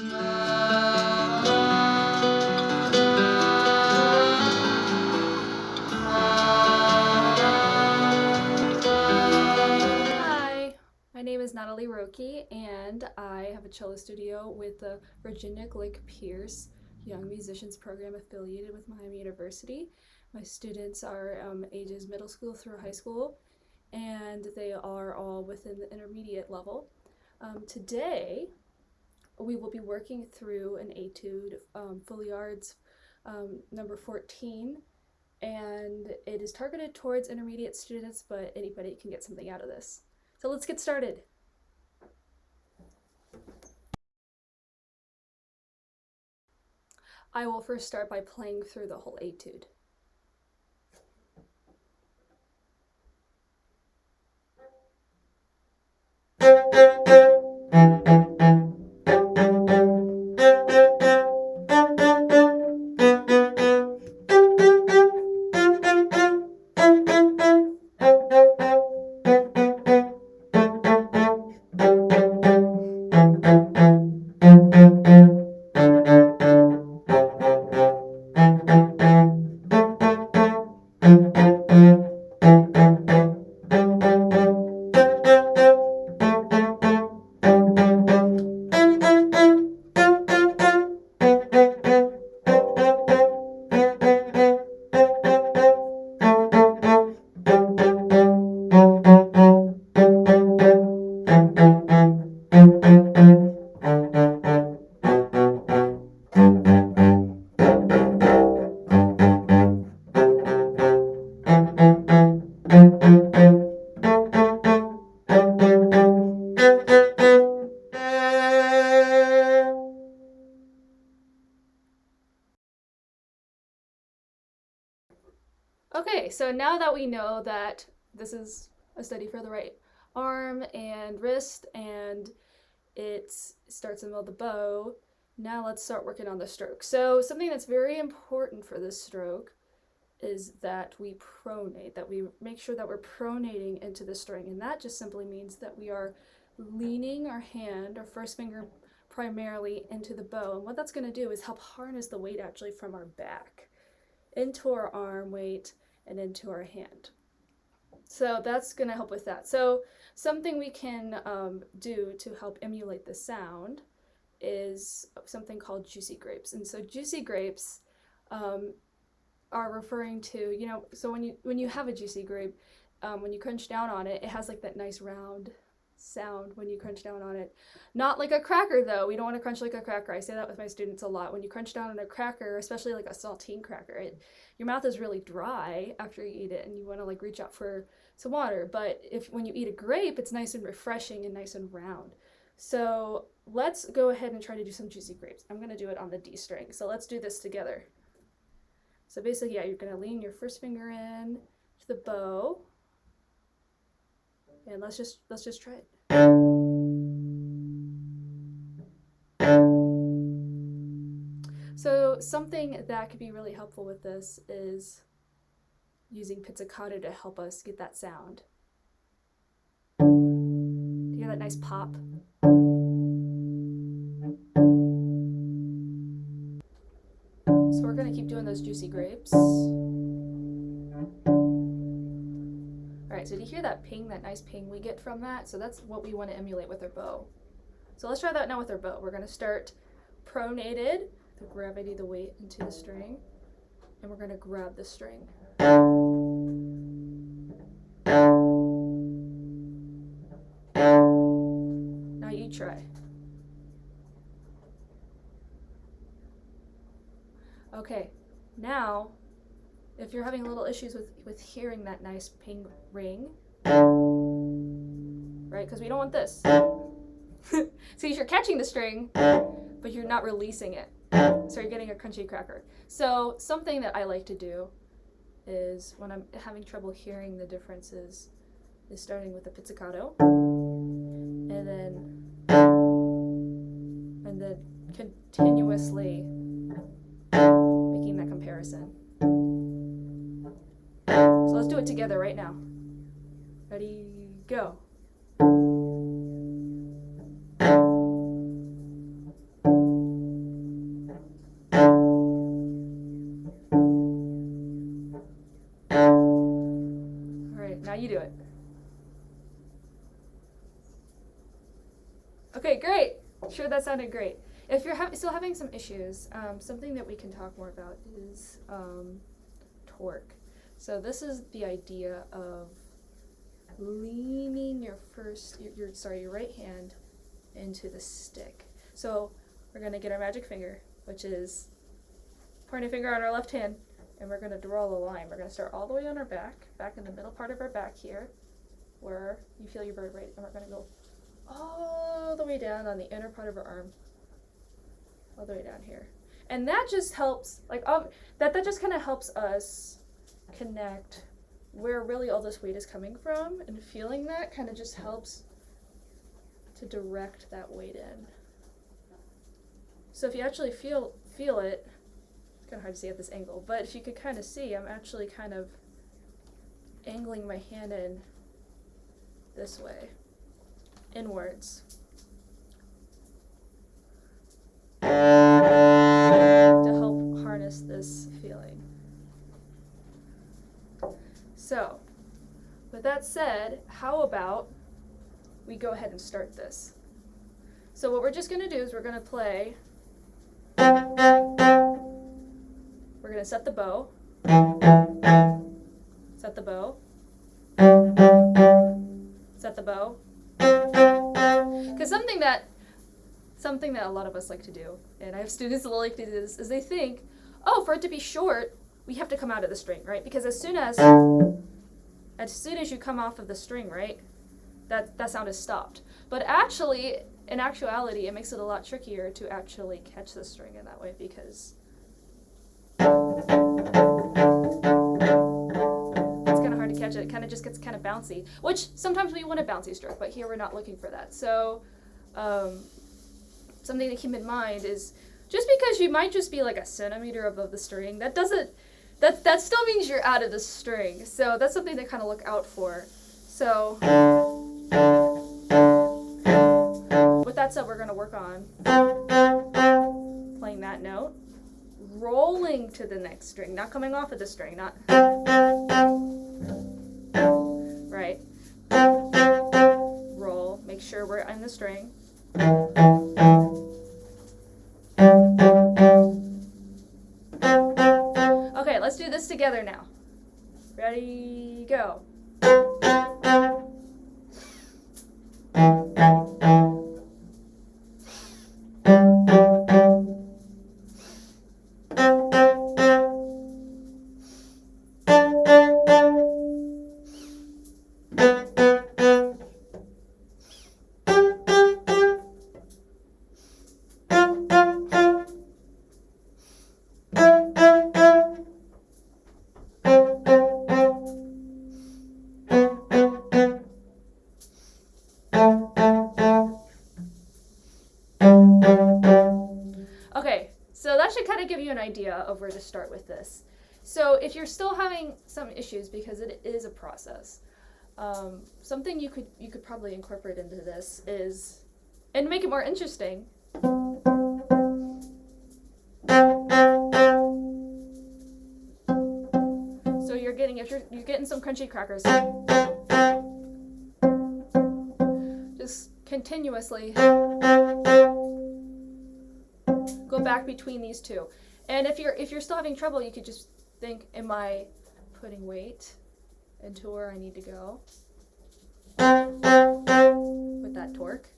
Hi, my name is Natalie Rocke, and I have a cello studio with the Virginia Glick Pierce Young Musicians Program affiliated with Miami University. My students are ages middle school through high school, and they are all within the intermediate level. Today, we will be working through an etude, Fuillard's number 14, and it is targeted towards intermediate students, but anybody can get something out of this. So let's get started. I will first start by playing through the whole etude. Okay, so now that we know that this is a study for the right arm and wrist, and it starts in the middle of the bow, now let's start working on the stroke. So something that's very important for this stroke is that we pronate, that we make sure that we're pronating into the string, and that just simply means that we are leaning our hand, our first finger primarily, into the bow. And what that's going to do is help harness the weight actually from our back into our arm weight and into our hand. So that's going to help with that. So something we can do to help emulate the sound is something called juicy grapes. And so juicy grapes are referring to, so when you have a juicy grape, when you crunch down on it, it has like that nice round sound when you crunch down on it. Not like a cracker though. We don't want to crunch like a cracker. I say that with my students a lot. When you crunch down on a cracker, especially like a saltine cracker, your mouth is really dry after you eat it, and you want to like reach out for some water. But when you eat a grape, it's nice and refreshing and nice and round. So let's go ahead and try to do some juicy grapes. I'm going to do it on the D string. So let's do this together. So basically, yeah, you're going to lean your first finger in to the bow, and let's just try it. So something that could be really helpful with this is using pizzicato to help us get that sound. Do you hear that nice pop? So we're going to keep doing those juicy grapes. Alright, so do you hear that ping, that nice ping we get from that? So that's what we want to emulate with our bow. So let's try that now with our bow. We're going to start pronated, the gravity, the weight into the string, and we're going to grab the string. Now you try. Okay, now if you're having a little issues with hearing that nice ping ring, right, because we don't want this. So you're catching the string, but you're not releasing it. So you're getting a crunchy cracker. So something that I like to do is when I'm having trouble hearing the differences is starting with the pizzicato and then continuously making that comparison. So let's do it together right now. Ready, go. do it. Okay, great. Sure, that sounded great. If you're still having some issues, something that we can talk more about is torque. So this is the idea of leaning your right hand into the stick. So we're going to get our magic finger, which is pointing finger on our left hand, and we're going to draw a line. We're going to start all the way on our back in the middle part of our back here, where you feel your vertebrae, and we're going to go all the way down on the inner part of our arm, all the way down here. And that just helps, that just kind of helps us connect where really all this weight is coming from, and feeling that kind of just helps to direct that weight in. So if you actually feel it, it's kind of hard to see at this angle, but if you could kind of see, I'm actually kind of angling my hand in this way, inwards, to help harness this feeling. So, with that said, how about we go ahead and start this? So what we're just going to do is we're going to play, we're going to set the bow, set the bow, set the bow. Because something that a lot of us like to do, and I have students that like to do this, is they think, oh, for it to be short, we have to come out of the string, right? Because as soon as you come off of the string, right, that sound is stopped. But actually, in actuality, it makes it a lot trickier to actually catch the string in that way, because it's kind of hard to catch it. It kind of just gets kind of bouncy, which sometimes we want a bouncy stroke, but here we're not looking for that. So something to keep in mind is, just because you might just be like a centimeter above the string, that still means you're out of the string. So that's something to kind of look out for. So with that said, we're going to work on playing that note, rolling to the next string, not coming off of the string, not right. Roll, make sure we're in the string. Okay, let's do this together now. Ready, go. Okay, so that should kind of give you an idea of where to start with this. So if you're still having some issues, because it is a process, something you could probably incorporate into this is, and make it more interesting, so if you're getting some crunchy crackers, just continuously go back between these two. And if you're still having trouble, you could just think, am I putting weight into where I need to go with that torque?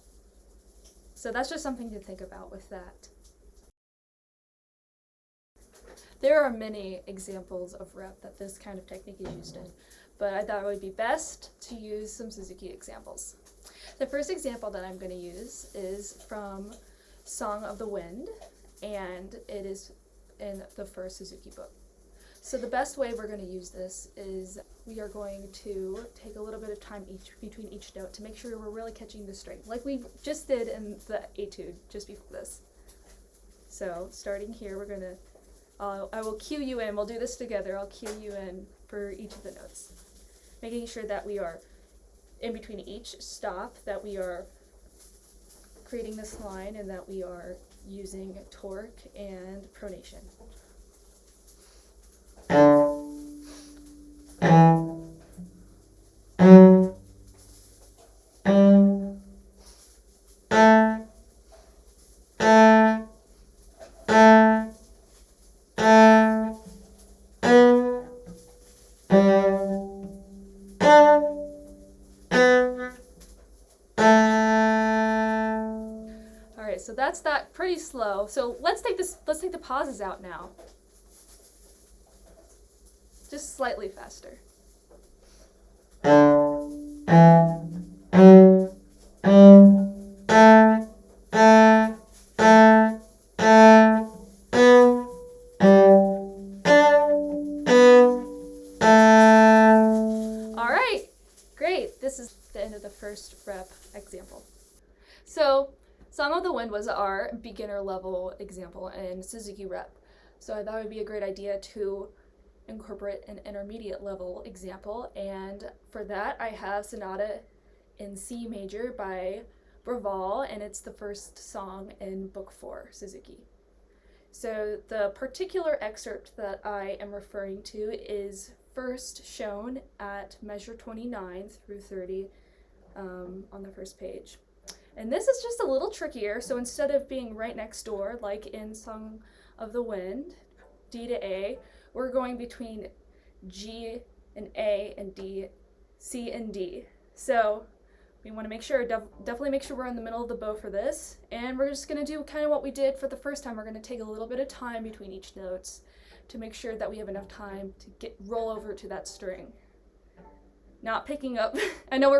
So that's just something to think about with that. There are many examples of rep that this kind of technique is used in, but I thought it would be best to use some Suzuki examples. The first example that I'm going to use is from Song of the Wind, and it is in the first Suzuki book. So the best way we're going to use this is we are going to take a little bit of time between each note to make sure we're really catching the string, like we just did in the etude just before this. So starting here, we're going to, I will cue you in, we'll do this together, I'll cue you in for each of the notes, making sure that we are in between each stop, that we are creating this line, and that we are using torque and pronation. so that's that, pretty slow. So let's take the pauses out now. Just slightly faster. All right, great. This is the end of the first rep example. So Song of the Wind was our beginner level example in Suzuki rep. So I thought it would be a great idea to incorporate an intermediate level example, and for that I have Sonata in C major by Braval, and it's the first song in Book 4, Suzuki. So the particular excerpt that I am referring to is first shown at measure 29 through 30 on the first page. And this is just a little trickier, so instead of being right next door, like in Song of the Wind, D to A, we're going between G and A and D, C and D. So we want to make sure, definitely make sure we're in the middle of the bow for this. And we're just going to do kind of what we did for the first time. We're going to take a little bit of time between each notes to make sure that we have enough time to roll over to that string. Not picking up. I know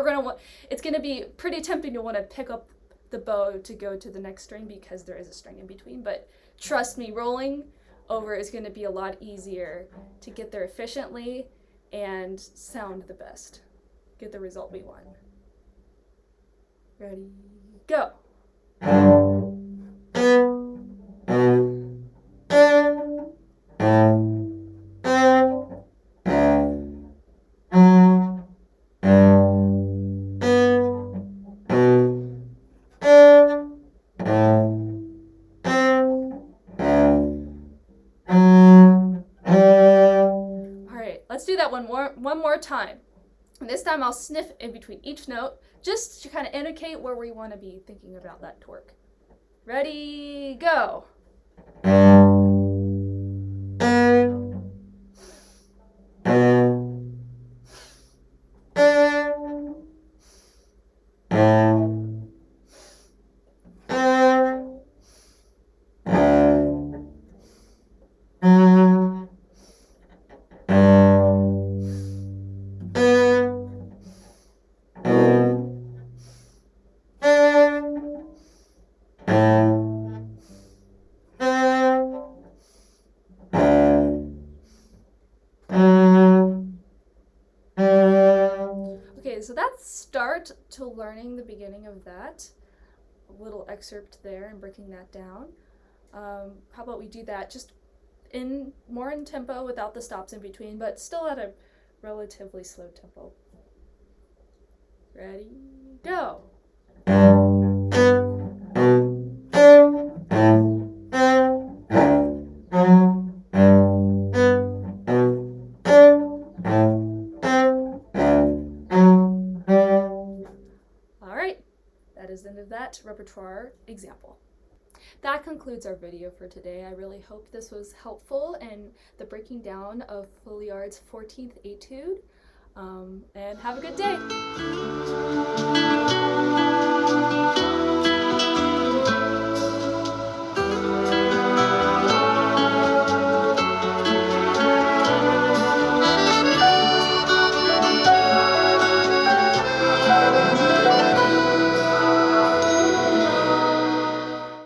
it's going to be pretty tempting to want to pick up the bow to go to the next string because there is a string in between, but trust me, rolling over is going to be a lot easier to get there efficiently and sound the best. Get the result we want. Ready, go. Let's do that one more time. And this time I'll sniff in between each note just to kind of indicate where we want to be thinking about that torque. Ready, go. So that's start to learning the beginning of that. A little excerpt there and breaking that down. How about we do that just more in tempo without the stops in between, but still at a relatively slow tempo. Ready, go. Is the end of that repertoire example. That concludes our video for today. I really hope this was helpful in the breaking down of Fuillard's 14th Etude, and have a good day.